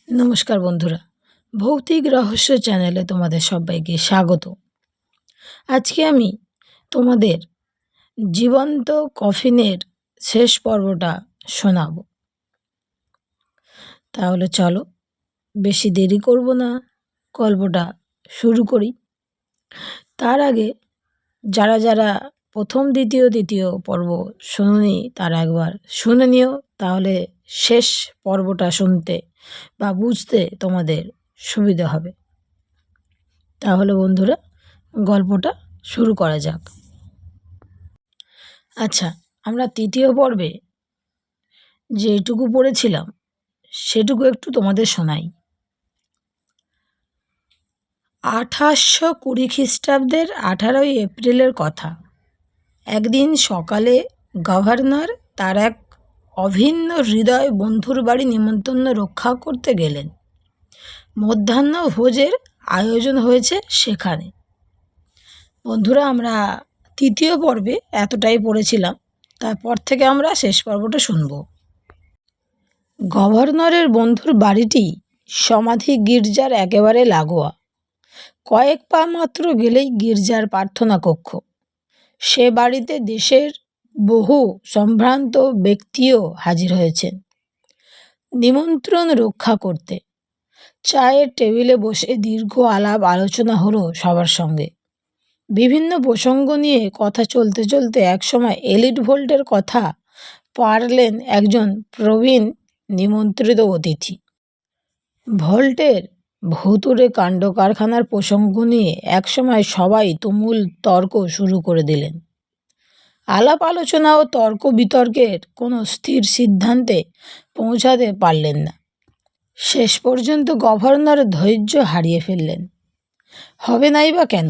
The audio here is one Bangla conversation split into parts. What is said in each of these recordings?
নমস্কার বন্ধুরা, ভৌতিক রহস্য চ্যানেলে তোমাদের সবাইকে স্বাগত। আজকে আমি তোমাদের জীবন্ত কফিনের শেষ পর্বটা শোনাব। তাহলে চলো, বেশি দেরি করব না, গল্পটা শুরু করি। তার আগে যারা যারা প্রথম দ্বিতীয় পর্ব শোনোনি তারা একবার শুনে নিও, তাহলে শেষ পর্বটা শুনতে বা বুঝতে তোমাদের সুবিধা হবে। তাহলে বন্ধুরা, গল্পটা শুরু করা যাক। আচ্ছা, আমরা তৃতীয় পর্বে যেটুকু পড়েছিলাম সেটুকু একটু তোমাদের শোনাই। 1820 খ্রিস্টাব্দের 18 এপ্রিলের কথা। একদিন সকালে গভর্নর তার এক অভিন্ন হৃদয় বন্ধুর বাড়ি নিমন্ত্রণ রক্ষা করতে গেলেন। মধ্যাহ্ন ভোজের আয়োজন হয়েছে সেখানে। বন্ধুরা, আমরা তৃতীয় পর্বে এতটাই পড়েছিলাম, তারপর থেকে আমরা শেষ পর্বটা শুনব। গভর্নরের বন্ধুর বাড়িটি সমাধি গির্জার একেবারে লাগোয়া। কয়েক পা মাত্র গেলেই গির্জার প্রার্থনা কক্ষ। সে বাড়িতে দেশের বহু সম্ভ্রান্ত ব্যক্তিও হাজির হয়েছেন নিমন্ত্রণ রক্ষা করতে। চায়ের টেবিলে বসে দীর্ঘ আলাপ আলোচনা হলো সবার সঙ্গে। বিভিন্ন প্রসঙ্গ নিয়ে কথা চলতে চলতে একসময় এলিট ভোল্টের কথা পারলেন একজন প্রবীণ নিমন্ত্রিত অতিথি। ভোল্টের ভুতুড়ে কাণ্ড কারখানার প্রসঙ্গ নিয়ে একসময় সবাই তুমুল তর্ক শুরু করে দিলেন। আলাপ আলোচনা ও তর্ক বিতর্কের কোনো স্থির সিদ্ধান্তে পৌঁছাতে পারলেন না। শেষ পর্যন্ত গভর্নর ধৈর্য হারিয়ে ফেললেন। হবে নাই বা কেন,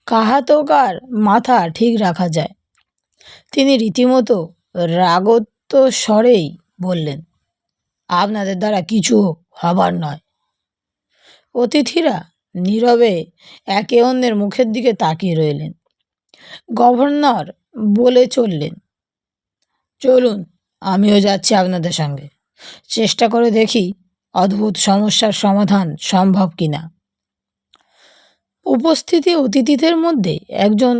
কাহাতকার মাথা ঠিক রাখা যায়। তিনি রীতিমতো রাগত্ব স্বরেই বললেন, আপনাদের দ্বারা কিছু হবার নয়। অতিথিরা নীরবে একে অন্যের মুখের দিকে তাকিয়ে রইলেন। গভর্নর বলে চললেন, চলুন, আমিও যাচ্ছি আপনাদের সঙ্গে। চেষ্টা করে দেখি অদ্ভুত সমস্যার সমাধান সম্ভব কিনা। উপস্থিতি অতিথিদের মধ্যে একজন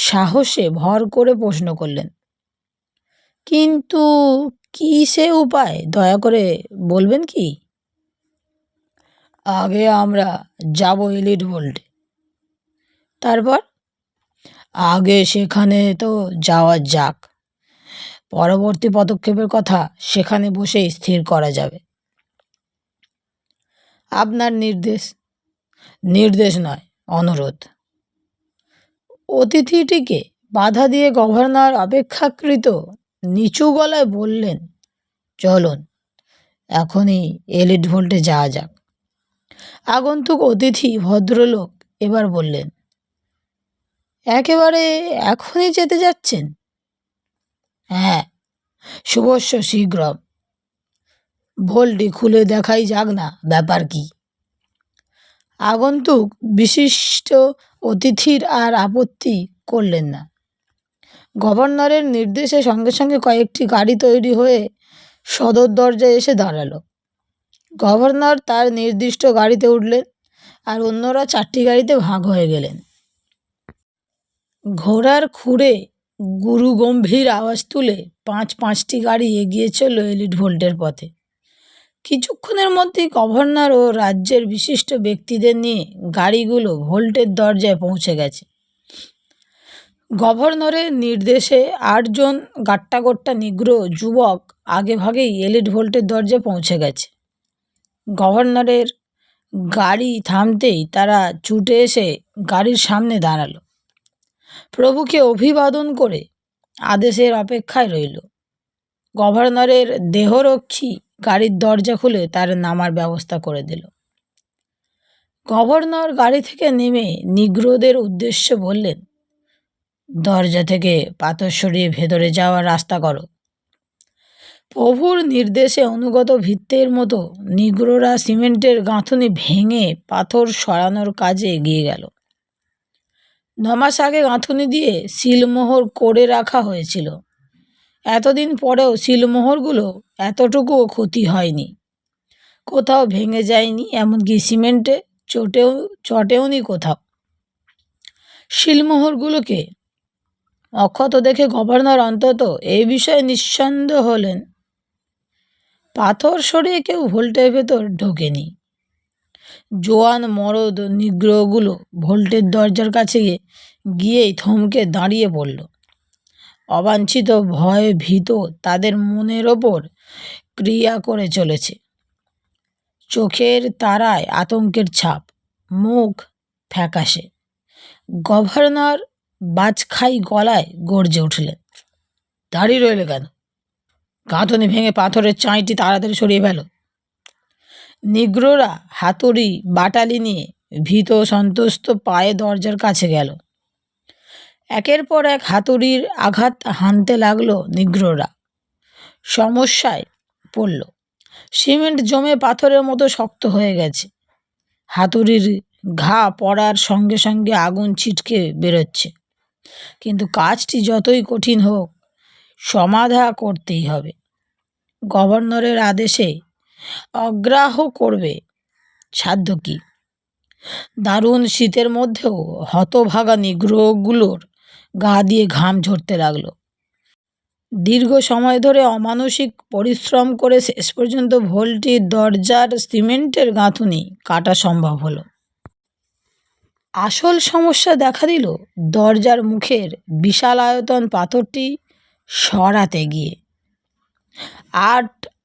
সাহসে ভর করে প্রশ্ন করলেন, কিন্তু কি সে উপায় দয়া করে বলবেন কি? আগে আমরা যাব এলিট ভোল্টে। তারপর? আগে সেখানে তো যাওয়া যাক, পরবর্তী পদক্ষেপের কথা সেখানে বসেই স্থির করা যাবে। আপনার নির্দেশ। নির্দেশ নয়, অনুরোধ। অতিথিটিকে বাধা দিয়ে গভর্নর অপেক্ষাকৃত নিচু গলায় বললেন, চলুন, এখনই এলিট ভোল্টে যাওয়া যাক। আগন্তুক অতিথি ভদ্রলোক এবার বললেন, একেবারে এখনই যেতে যাচ্ছেন? হ্যাঁ, শুভস্য শীঘ্রম। ভোল্টটি খুলে দেখাই যাক না, ব্যাপার কি? আগন্তুক বিশিষ্ট অতিথির আর আপত্তি করলেন না। গভর্নরের নির্দেশে সঙ্গে সঙ্গে কয়েকটি গাড়ি তৈরি হয়ে সদর দরজায় এসে দাঁড়ালো। গভর্নর তার নির্দিষ্ট গাড়িতে উঠলেন, আর অন্যরা 4টি গাড়িতে ভাগ হয়ে গেলেন। ঘোড়ার খুঁড়ে গুরুগম্ভীর আওয়াজ তুলে 5টি গাড়ি এগিয়ে চলল এলিট ভোল্টের পথে। কিছুক্ষণের মধ্যেই গভর্নর ও রাজ্যের বিশিষ্ট ব্যক্তিদের নিয়ে গাড়িগুলো ভোল্টের দরজায় পৌঁছে গেছে। গভর্নরের নির্দেশে 8 জন গাট্টাগোট্টা নিগ্র যুবক আগেভাগেই এলিট ভোল্টের দরজায় পৌঁছে গেছে। গভর্নরের গাড়ি থামতেই তারা ছুটে এসে গাড়ির সামনে দাঁড়ালো। প্রভুকে অভিবাদন করে আদেশের অপেক্ষায় রইল। গভর্নরের দেহরক্ষী গাড়ির দরজা খুলে তার নামার ব্যবস্থা করে দিল। গভর্নর গাড়ি থেকে নেমে নিগ্রোদের উদ্দেশ্যে বললেন, দরজা থেকে পাথর সরিয়ে ভেতরে যাওয়ার রাস্তা করো। প্রভুর নির্দেশে অনুগত ভৃত্যের মতো নিগ্রোরা সিমেন্টের গাঁথুনি ভেঙে পাথর সরানোর কাজে এগিয়ে গেল। 9 মাস আগে গাঁথুনি দিয়ে সিলমোহর করে রাখা হয়েছিল। এতদিন পরেও সিলমোহরগুলো এতটুকুও ক্ষতি হয়নি, কোথাও ভেঙে যায়নি, এমনকি সিমেন্টে চটেওনি কোথাও। সিলমোহরগুলোকে অক্ষত দেখে গভর্নর অন্তত এই বিষয়ে নিঃসন্দেহ হলেন। পাথর সরিয়ে কেউ ভোল্টের ভেতর ঢোকেনি। জোয়ান মরদ নিগ্রহগুলো ভোল্টের দরজার কাছে গিয়েই থমকে দাঁড়িয়ে পড়ল। অবাঞ্ছিত ভয়ে ভীত তাদের মনের ওপর ক্রিয়া করে চলেছে। চোখের তারায় আতঙ্কের ছাপ, মুখ ফ্যাকাশে। গভর্নর বাজখাই গলায় গর্জে উঠলেন, দাঁড়িয়ে রইলে কেন? গাঁথনি ভেঙে পাথরের চাঁইটি তাড়াতাড়ি সরিয়ে ফেলো। নিগ্রোরা হাতুড়ি বাটালি নিয়ে ভীত সন্তুষ্ট পায়ে দরজার কাছে গেল। একের পর এক হাতুড়ির আঘাত হানতে লাগলো নিগ্রোরা। সমস্যায় পড়ল। সিমেন্ট জমে পাথরের মতো শক্ত হয়ে গেছে। হাতুড়ির ঘা পড়ার সঙ্গে সঙ্গে আগুন ছিটকে বেরোচ্ছে। কিন্তু কাজটি যতই কঠিন হোক, সমাধা করতেই হবে। গভর্নরের আদেশে অগ্রাহ্য করবে সাধ্য কি? দারুণ শীতের মধ্যেও হতভাগা নিগ্রহগুলোর গা দিয়ে ঘাম ঝরতে লাগলো। দীর্ঘ সময় ধরে অমানসিক পরিশ্রম করে শেষ পর্যন্ত ভোল্টির দরজার সিমেন্টের গাঁথুনি কাটা সম্ভব হলো। আসল সমস্যা দেখা দিল দরজার মুখের বিশাল আয়তন পাথরটি সরাতে গিয়ে।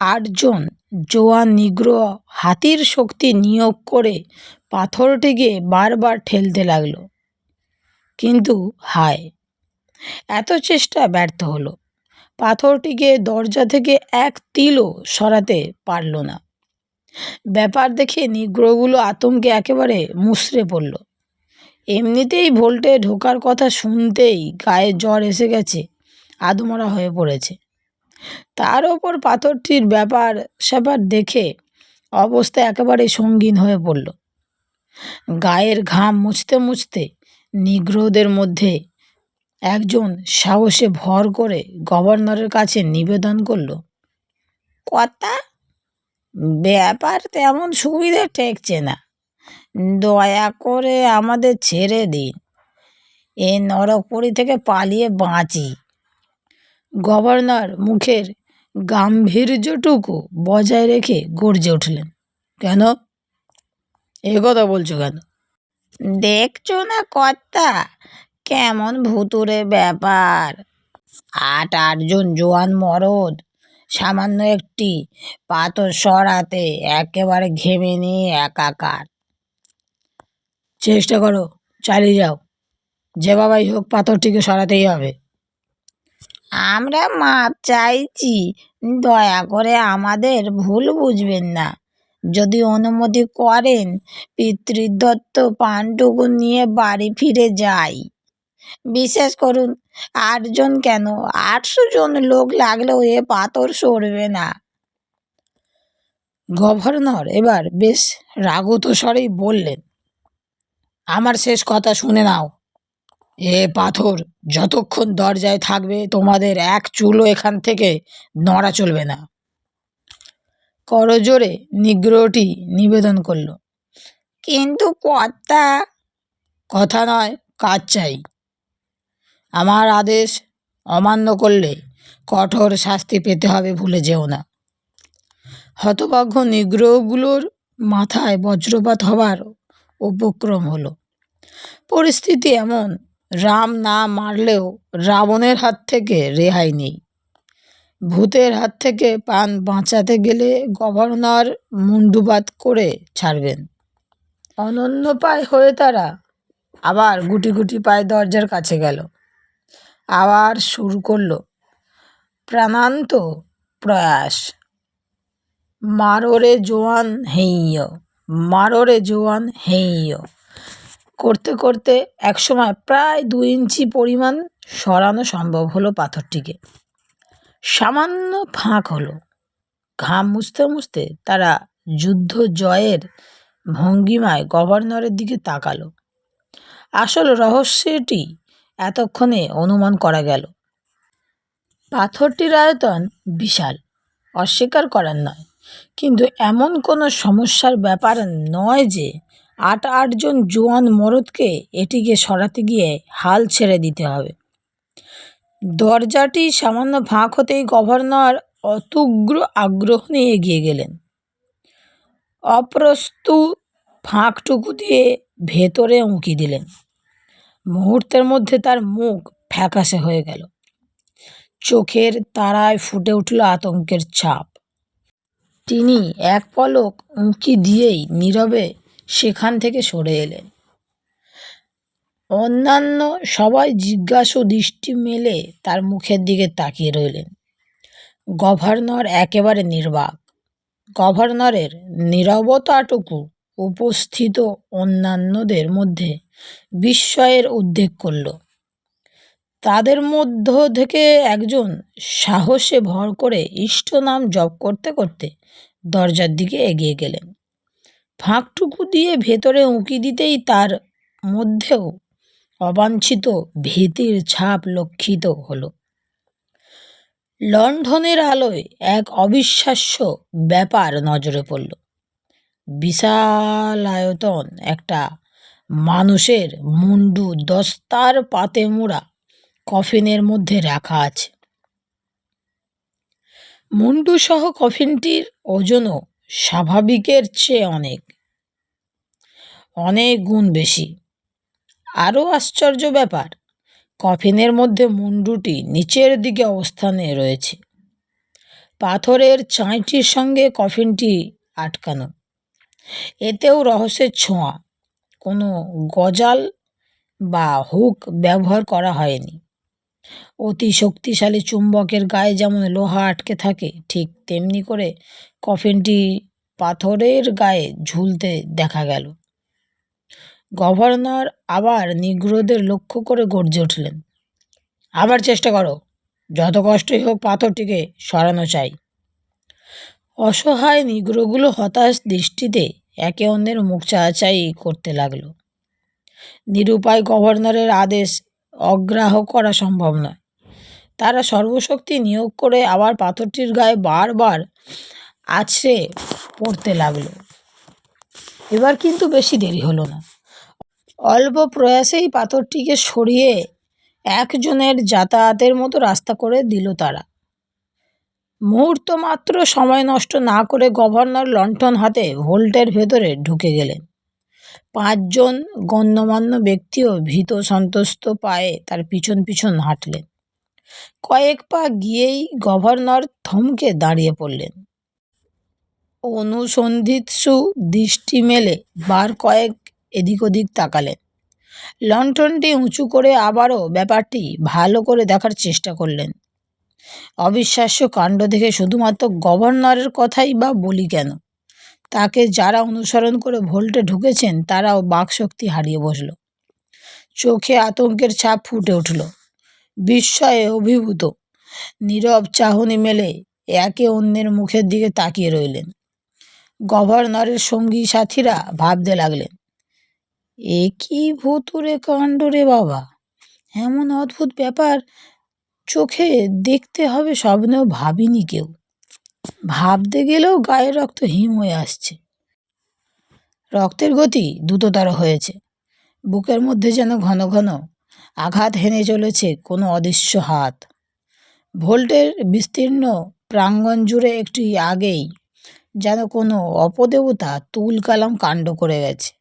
আটজন জোয়ান নিগ্রো হাতির শক্তি নিয়োগ করে পাথরটিকে বারবার ঠেলতে লাগলো। কিন্তু হায়, এত চেষ্টা ব্যর্থ হলো। পাথরটিকে দরজা থেকে এক তিলও সরাতে পারল না। ব্যাপার দেখে নিগ্রোগুলো আতঙ্কে একেবারে মুষড়ে পড়ল। এমনিতেই ভোল্টে ঢোকার কথা শুনতেই গায়ে জ্বর এসে গেছে, আধমরা হয়ে পড়েছে। তার ওপর পাথরটির স্যাপার দেখে অবস্থা একেবারে সঙ্গীন হয়ে পড়ল। গায়ের ঘাম মুছতে মুছতে নিগ্রোদের মধ্যে একজন সাহসে ভর করে গভর্নরের কাছে নিবেদন করল, কর্তা, ব্যাপার তেমন সুবিধে ঠেকছে না, দয়া করে আমাদের ছেড়ে দিন, এ নরকপুরী থেকে পালিয়ে বাঁচি। গভর্নর মুখের গাম্ভীর্যটুকু বজায় রেখে গর্জে উঠলেন, কেন? এ কথা বলছো কেন? দেখছো না কর্তা, কেমন ভুতুরে ব্যাপার। আটজন জোয়ান মরদ সামান্য একটি পাথর সরাতে একেবারে ঘেমে নিয়ে একাকার। চেষ্টা করো, চালিয়ে যাও, যে বাবাই হোক পাথরটিকে সরাতেই হবে। আমরা মাপ চাইছি, দয়া করে আমাদের ভুল বুঝবেন না। যদি অনুমতি করেন, পিতৃদত্ত পানটুকু নিয়ে বাড়ি ফিরে যাই। বিশ্বাস করুন, 8 জন কেন, 800 জন লোক লাগলেও এ পাথর সরবে না। গভর্নর এবার বেশ রাগত স্বরেই বললেন, আমার শেষ কথা শুনে নাও। এ পাথর যতক্ষণ দরজায় থাকবে, তোমাদের এক চুলও এখান থেকে নড়া চলবে না। করজোরে নিগ্রহটি নিবেদন করল, কিন্তু কর্তা। কথা নয়, কাজ চাই। আমার আদেশ অমান্য করলে কঠোর শাস্তি পেতে হবে, ভুলে যেও না। হতভাগ্য নিগ্রহগুলোর মাথায় বজ্রপাত হবার উপক্রম হলো। পরিস্থিতি এমন, রাম না মারলেও রাবণের হাত থেকে রেহাই নেই। ভূতের হাত থেকে প্রাণ বাঁচাতে গেলে গভর্নর মুন্ডুপাত করে ছাড়বেন। অনন্যপায় হয়ে তারা আবার গুটি গুটি পায়ে দরজার কাছে গেল। আবার শুরু করলো প্রাণান্ত প্রয়াস, মারো রে জোয়ান হেইয়, মারো রে জোয়ান হেইয় করতে করতে একসময় প্রায় 2 ইঞ্চি পরিমাণ সরানো সম্ভব হলো পাথরটিকে। সামান্য ফাঁক হলো। ঘাম মুছতে মুছতে তারা যুদ্ধ জয়ের ভঙ্গিমায় গভর্নরের দিকে তাকালো। আসল রহস্যটি এতক্ষণে অনুমান করা গেল। পাথরটির আয়তন বিশাল, অস্বীকার করার নয়, কিন্তু এমন কোনো সমস্যার ব্যাপার নয় যে আটজন জোয়ান মরদকে এটিকে সরাতে গিয়ে হাল ছেড়ে দিতে হবে। দরজাটি সামান্য ফাঁক হতেই গভর্নর অত্যুগ্র আগ্রহ নিয়ে এগিয়ে গেলেন। অপ্রস্তুত ফাঁকটুকু দিয়ে ভেতরে উঁকি দিলেন। মুহূর্তের মধ্যে তার মুখ ফ্যাকাশে হয়ে গেল, চোখের তারায় ফুটে উঠল আতঙ্কের ছাপ। তিনি এক পলক উঁকি দিয়েই নীরবে সেখান থেকে সরে এলেন। অন্যান্য সবাই জিজ্ঞাসু দৃষ্টি মেলে তার মুখের দিকে তাকিয়ে রইলেন। গভর্নর একেবারে নির্বাক। গভর্নরের নীরবতাটুকু উপস্থিত অন্যান্যদের মধ্যে বিস্ময়ের উদ্রেক করল। তাদের মধ্য থেকে একজন সাহসে ভর করে ইষ্ট নাম জপ করতে করতে দরজার দিকে এগিয়ে গেলেন। ফাঁকটুকু দিয়ে ভেতরে উঁকি দিতেই তার মধ্যেও অবাঞ্ছিত ভীতির ছাপ লক্ষিত হলো। লণ্ঠনের আলোয় এক অবিশ্বাস্য ব্যাপার নজরে পড়ল। বিশালায়তন একটা মানুষের মুন্ডু দস্তার পাতে মোড়া কফিনের মধ্যে রাখা আছে। মুন্ডু সহ কফিনটির ওজনও স্বাভাবিকের চেয়ে অনেক গুণ বেশি। আরও আশ্চর্য ব্যাপার, কফিনের মধ্যে মুন্ডুটি নিচের দিকে অবস্থানে রয়েছে। পাথরের চাঁইটির সঙ্গে কফিনটি আটকানো। এতেও রহস্যের ছোঁয়া। কোনো গজাল বা হুক ব্যবহার করা হয়নি। অতি শক্তিশালী চুম্বকের গায়ে যেমন লোহা আটকে থাকে, ঠিক তেমনি করে কফিনটি পাথরের গায়ে ঝুলতে দেখা গেল। গভর্নর আবার নিগ্রোদের লক্ষ্য করে গর্জে উঠলেন, আবার চেষ্টা করো, যত কষ্টই হোক পাথরটিকে সরানো চাই। অসহায় নিগ্রোগুলো হতাশ দৃষ্টিতে একে অন্যের মুখ চাচাই করতে লাগলো। নিরুপায় গভর্নরের আদেশ অগ্রাহ্য করা সম্ভব নয়। তারা সর্বশক্তি নিয়োগ করে আবার পাথরটির গায়ে বারবার আছড়ে পড়তে লাগলো। এবার কিন্তু বেশি দেরি হলো না। অল্প প্রয়াসেই পাথরটিকে সরিয়ে একজনের যাতায়াতের মতো রাস্তা করে দিল তারা। মুহূর্ত মাত্র সময় নষ্ট না করে গভর্নর লণ্ঠন হাতে ভোল্টের ভেতরে ঢুকে গেলেন। 5 জন গণ্যমান্য ব্যক্তিও ভীত সন্ত্রস্ত পায়ে তার পিছন পিছন হাঁটলেন। কয়েক পা গিয়েই গভর্নর থমকে দাঁড়িয়ে পড়লেন। অনুসন্ধিৎসু দৃষ্টি মেলে বার কয়েক এদিক ওদিক তাকালেন। লণ্ঠনটি উঁচু করে আবারও ব্যাপারটি ভালো করে দেখার চেষ্টা করলেন। অবিশ্বাস্য কাণ্ড দেখে শুধুমাত্র গভর্নরের কথাই বা বলি কেন, তাকে যারা অনুসরণ করে ভোল্টে ঢুকেছেন তারাও বাকশক্তি হারিয়ে বসল। চোখে আতঙ্কের ছাপ ফুটে উঠল। বিস্ময়ে অভিভূত নীরব চাহনি মেলে একে অন্যের মুখের দিকে তাকিয়ে রইলেন। গভর্নরের সঙ্গী সাথীরা ভাবতে লাগলেন, এ কি ভুতুড়ে কাণ্ড রে বাবা, এমন অদ্ভুত ব্যাপার চোখে দেখতে হবে স্বপ্নেও ভাবিনি কেউ। ভাবতে গেলেও গায়ের রক্ত হিম হয়ে আসছে। রক্তের গতি দ্রুততর হয়েছে। বুকের মধ্যে যেন ঘন ঘন আঘাত হেনে চলেছে কোনো অদৃশ্য হাত। ভোল্টের বিস্তীর্ণ প্রাঙ্গণ জুড়ে একটু আগেই যেন কোনো অপদেবতা তুলকালাম কাণ্ড করে গেছে।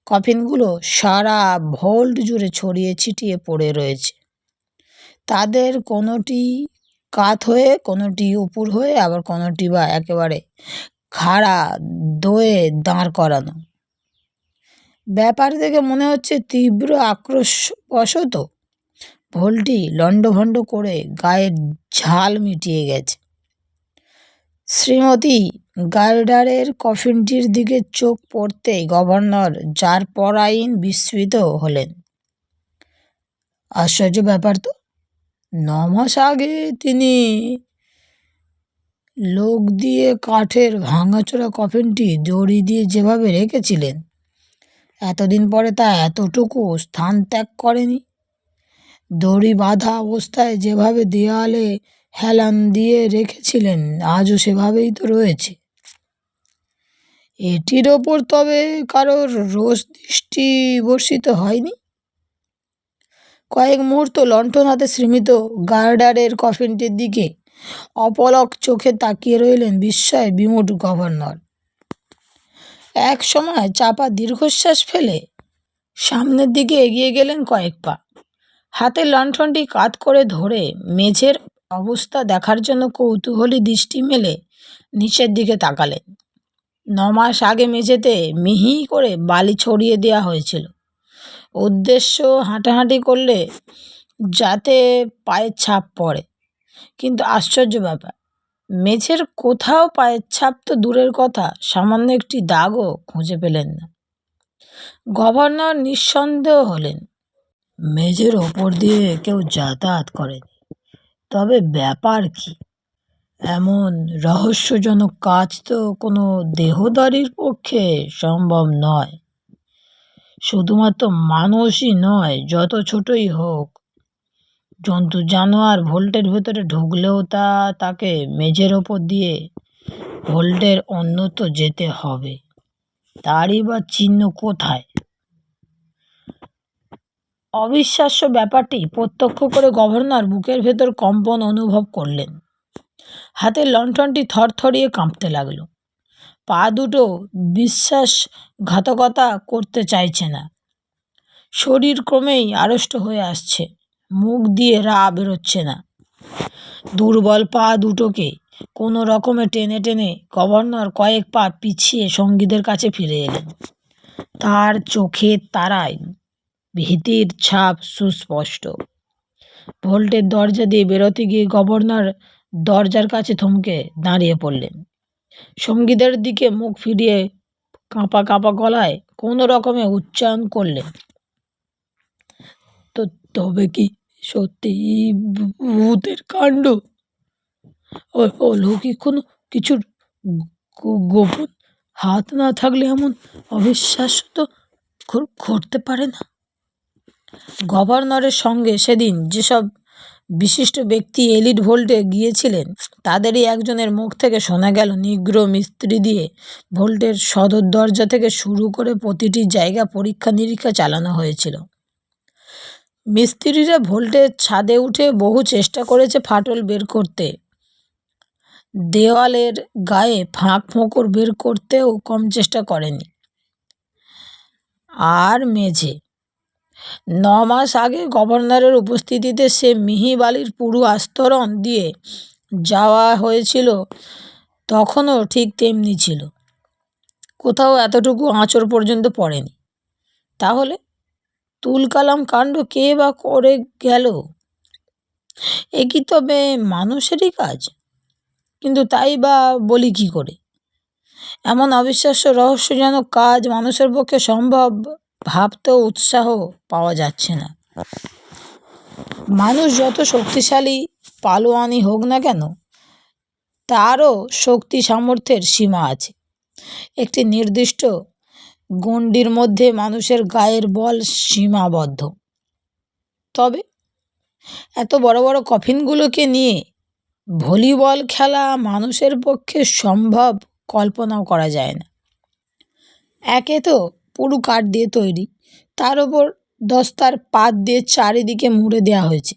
কফিনগুলো সারা ভোল্ট জুড়ে ছড়িয়ে ছিটিয়ে পড়ে রয়েছে। তাদের কোনোটি কাত হয়ে, কোনোটি উপর হয়ে, আবার কোনোটি বা একেবারে খাড়া দোয়ে দাঁড় করানো। ব্যাপার দেখে মনে হচ্ছে তীব্র আক্রোশবশত ভোল্টটি লণ্ডভণ্ড করে গায়ের ঝাল মিটিয়ে গেছে। শ্রীমতী গার্ডারের কফিনটির দিকে চোখ পড়তেই গভর্নর যারপরাইন বিস্মিত হলেন। আশ্চর্য ব্যাপার তো, 9 মাস আগে তিনি লোক দিয়ে কাঠের ভাঙাচোরা কফিনটি দড়ি দিয়ে যেভাবে রেখেছিলেন, এতদিন পরে তা এতটুকু স্থান ত্যাগ করেনি। দড়ি বাঁধা অবস্থায় যেভাবে দেয়ালে হেলান দিয়ে রেখেছিলেন আজও সেভাবেই তো রয়েছে। এটির ওপর তবে কারোর রোষ দৃষ্টি বর্ষিত হয়নি। কয়েক মুহূর্ত লণ্ঠন হাতে স্মৃত গার্ডারের কফিনটির দিকে অপলক চোখে তাকিয়ে রইলেন বিস্ময়ে বিমূঢ় গভর্নর। এক সময় চাপা দীর্ঘশ্বাস ফেলে সামনের দিকে এগিয়ে গেলেন কয়েক পা। হাতের লণ্ঠনটি কাত করে ধরে মেঝের অবস্থা দেখার জন্য কৌতূহলী দৃষ্টি মেলে নিচের দিকে তাকালেন। 9 মাস আগে মেঝেতে মিহি করে বালি ছড়িয়ে দেওয়া হয়েছিল, উদ্দেশ্য হাঁটাহাঁটি করলে যাতে পায়ের ছাপ পড়ে। কিন্তু আশ্চর্য ব্যাপার, মেঝের কোথাও পায়ের ছাপ তো দূরের কথা, সামান্য একটি দাগও খুঁজে পেলেন না। গভর্নর নিঃসন্দেহ হলেন, মেঝের ওপর দিয়ে কেউ যাতায়াত করেনি। তবে ব্যাপার কি? এমন রহস্যজনক কাজ তো কোনো দেহধারীর পক্ষে সম্ভব নয়। শুধুমাত্র মানুষই নয়, যত ছোটই হোক, জন্তু জানোয়ার ভোল্টের ভেতরে ঢুকলেও তাকে মেঝের ওপর দিয়ে ভোল্টের অন্যত্র যেতে হবে। তারই বা চিহ্ন কোথায়? অবিশ্বাস্য ব্যাপারটি প্রত্যক্ষ করে গভর্নর বুকের ভেতর কম্পন অনুভব করলেন। হাতের লণ্ঠনটি থরথরিয়ে কাঁপতে লাগলো। পা দুটো বিশ্বাসঘাতকতা করতে চাইছে না। শরীর ক্রমেই আড়ষ্ট হয়ে আসছে, মুখ দিয়ে রা বেরোচ্ছে না। দুর্বল পা দুটোকে কোনো রকমে টেনে টেনে গভর্নর কয়েক পা পিছিয়ে সঙ্গীদের কাছে ফিরে এলেন। তার চোখের তারায় ভীতির ছাপ সুস্পষ্ট। ভোল্টের দরজা দিয়ে বেরোতে গিয়ে গভর্নর দরজার কাছে থমকে দাঁড়িয়ে পড়লেন। সঙ্গীদের দিকে মুখ ফিরিয়ে কাঁপা কাঁপা গলায় কোনো রকমে উচ্চারণ করলেন, তো তবে কি সত্যি ভূতের কাণ্ড? অলৌকিক কোনো কিছুর গোপন হাত না থাকলে এমন অবিশ্বাস্য তো ঘটতে পারে না। গভর্নরের সঙ্গে সেদিন যেসব বিশিষ্ট ব্যক্তি এলিট ভোল্টে গিয়েছিলেন, তাদেরই একজনের মুখ থেকে শোনা গেল নিগ্র মিস্ত্রি দিয়ে ভোল্টের সদর দরজা থেকে শুরু করে প্রতিটি জায়গা পরীক্ষা নিরীক্ষা চালানো হয়েছিল। মিস্ত্রিরা ভোল্টের ছাদে উঠে বহু চেষ্টা করেছে ফাটল বের করতে, দেওয়ালের গায়ে ফাঁক ফোকর বের করতেও কম চেষ্টা করেনি। আর মেঝে 9 মাস আগে গভর্নরের উপস্থিতিতে সে মিহি বালির পুরু আস্তরণ দিয়ে যাওয়া হয়েছিল, তখনও ঠিক তেমনি ছিল। কোথাও এতটুকু আঁচড় পর্যন্ত পড়েনি। তাহলে তুলকালাম কাণ্ড কে বা করে গেল? এ কি তবে মানুষেরই কাজ? কিন্তু তাই বা বলি কি করে? এমন অবিশ্বাস্য রহস্যজনক কাজ মানুষের পক্ষে সম্ভব ভাবতেও উৎসাহ পাওয়া যাচ্ছে না। মানুষ যত শক্তিশালী পালোয়ানি হোক না কেন, তারও শক্তি সামর্থ্যের সীমা আছে। একটি নির্দিষ্ট গণ্ডির মধ্যে মানুষের গায়ের বল সীমাবদ্ধ। তবে এত বড় বড় কফিনগুলোকে নিয়ে ভলিবল খেলা মানুষের পক্ষে সম্ভব কল্পনাও করা যায় না। একে তো পুরো কাঠ দিয়ে তৈরি, তার ওপর দস্তার পাত দিয়ে চারিদিকে মুড়ে দেওয়া হয়েছে।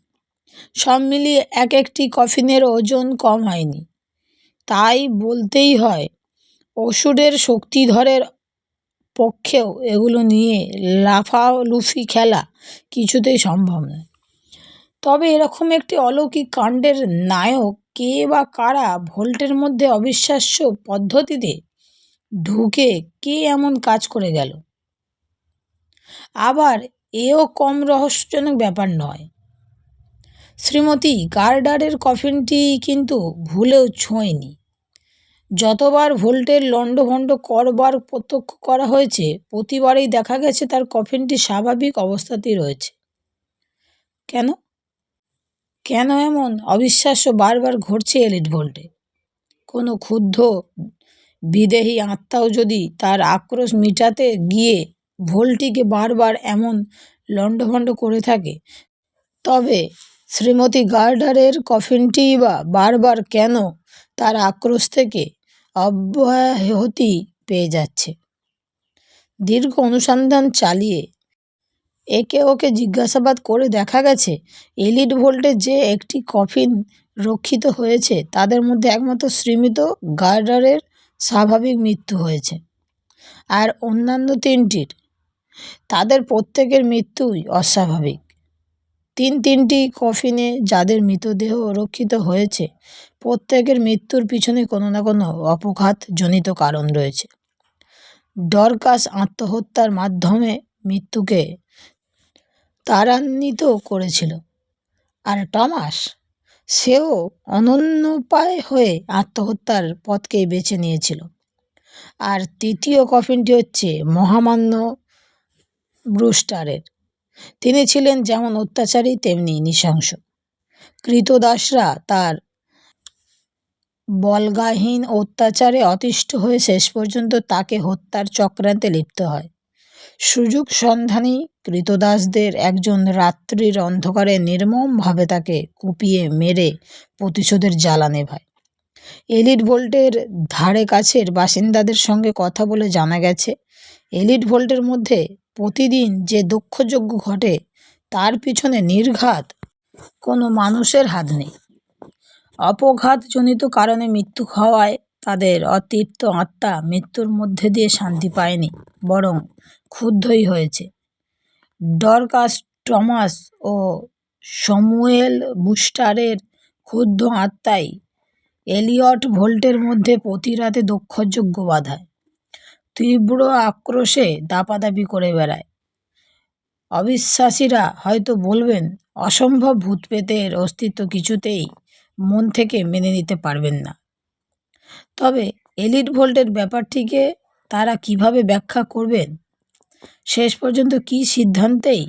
সব মিলিয়ে এক একটি কফিনের ওজন কম হয়নি। তাই বলতেই হয়, অসুরের শক্তিধরের পক্ষেও এগুলো নিয়ে লাফালুফি খেলা কিছুতেই সম্ভব নয়। তবে এরকম একটি অলৌকিক কাণ্ডের নায়ক কে বা কারা? ভোল্টের মধ্যে অবিশ্বাস্য পদ্ধতিতে ঢুকে কে এমন কাজ করে গেল? আবার এও কম রহস্যজনক ব্যাপার নয়। শ্রীমতী গার্ডারের কফিনটি কিন্তু ভুলেও ছোঁয়নি। যতবার ভোল্টের লণ্ডভণ্ড করবার প্রত্যক্ষ করা হয়েছে, প্রতিবারেই দেখা গেছে তার কফিনটি স্বাভাবিক অবস্থাতেই রয়েছে। কেন কেন এমন অবিশ্বাস্য বারবার ঘটছে এলিট ভোল্টে? কোনো ক্ষুব্ধ বিদেহী আত্মাও যদি তার আক্রোশ মিটাতে গিয়ে ভোল্টটিকে বারবার এমন লণ্ডভণ্ড করে থাকে, তবে শ্রীমতী গার্ডারের কফিনটি বা বারবার কেন তার আক্রোশ থেকে অব্যাহতি পেয়ে যাচ্ছে? দীর্ঘ অনুসন্ধান চালিয়ে একে ওকে জিজ্ঞাসাবাদ করে দেখা গেছে এলিট ভোল্টের যে একটি কফিন রক্ষিত হয়েছে তাদের মধ্যে একমাত্র শ্রীমতী গার্ডারের স্বাভাবিক মৃত্যু হয়েছে, আর অন্যান্য তিনটির তাদের প্রত্যেকের মৃত্যুই অস্বাভাবিক। তিনটি কফিনে যাদের মৃতদেহ রক্ষিত হয়েছে প্রত্যেকের মৃত্যুর পিছনে কোনো না কোনো অপঘাতজনিত কারণ রয়েছে। ডরকাস আত্মহত্যার মাধ্যমে মৃত্যুকে ত্বরান্বিত করেছিল, আর টমাস সেও অনন্যোপায় হয়ে আত্মহত্যার পথকেই বেছে নিয়েছিল। আর তৃতীয় কফিনটি হচ্ছে মহামান্য ব্রুস্টারের। তিনি ছিলেন যেমন অত্যাচারী তেমনি নৃশংস। ক্রীতদাসরা তার বল্গাহীন অত্যাচারে অতিষ্ঠ হয়ে শেষ পর্যন্ত তাকে হত্যার চক্রান্তে লিপ্ত হয়। সুযোগ সন্ধানী ক্রীতদাসদের একজন রাত্রির অন্ধকারে নির্মমভাবে তাকে কুপিয়ে মেরে প্রতিশোধের জ্বালা নেভায়। এলিট ভোল্টের ধারে কাছের বাসিন্দাদের সঙ্গে কথা বলে জানা গেছে এলিট ভোল্টের মধ্যে প্রতিদিন যে দক্ষযজ্ঞ ঘটে তার পিছনে নির্ঘাত কোনো মানুষের হাত নেই। অপঘাতজনিত কারণে মৃত্যু হওয়ায় তাদের অতৃপ্ত আত্মা মৃত্যুর মধ্যে দিয়ে শান্তি পায়নি, বরং ক্ষুব্ধই হয়েছে। ডরকাস, টমাস ও স্যামুয়েল ব্রুস্টারের ক্ষুব্ধ আত্মাই এলিয়ট ভোল্টের মধ্যে প্রতি রাতে দক্ষযজ্ঞ বাধায়, তীব্র আক্রোশে দাপাদাপি করে বেড়ায়। অবিশ্বাসীরা হয়তো বলবেন অসম্ভব, ভূতপ্রেতের অস্তিত্ব কিছুতেই মন থেকে মেনে নিতে পারবেন না। তবে এলিট ভোল্টের ব্যাপারটিকে তারা কিভাবে ব্যাখ্যা করবেন? শেষ পর্যন্ত কী সিদ্ধান্তেই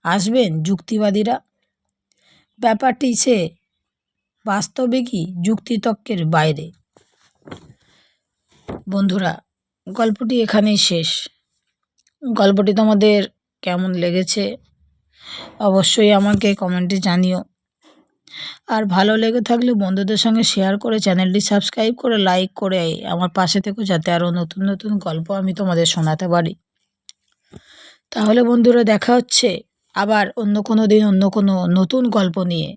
আসবেন যুক্তিবাদীরা? ব্যাপারটি সে বাস্তবিকই যুক্তিতর্কের বাইরে। বন্ধুরা, গল্পটি এখানেই শেষ। গল্পটি তোমাদের কেমন লেগেছে অবশ্যই আমাকে কমেন্টে জানিও। আর ভালো লেগে থাকলে বন্ধুদের সঙ্গে শেয়ার করে চ্যানেলটি সাবস্ক্রাইব করে লাইক করে আমার পাশে থেকো, যাতে আরও নতুন নতুন গল্প আমি তোমাদের শোনাতে পারি। তাহলে বন্ধুরা, দেখা হচ্ছে আবার অন্য কোনো দিন অন্য কোনো নতুন গল্প নিয়ে।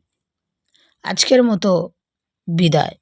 আজকের মতো বিদায়।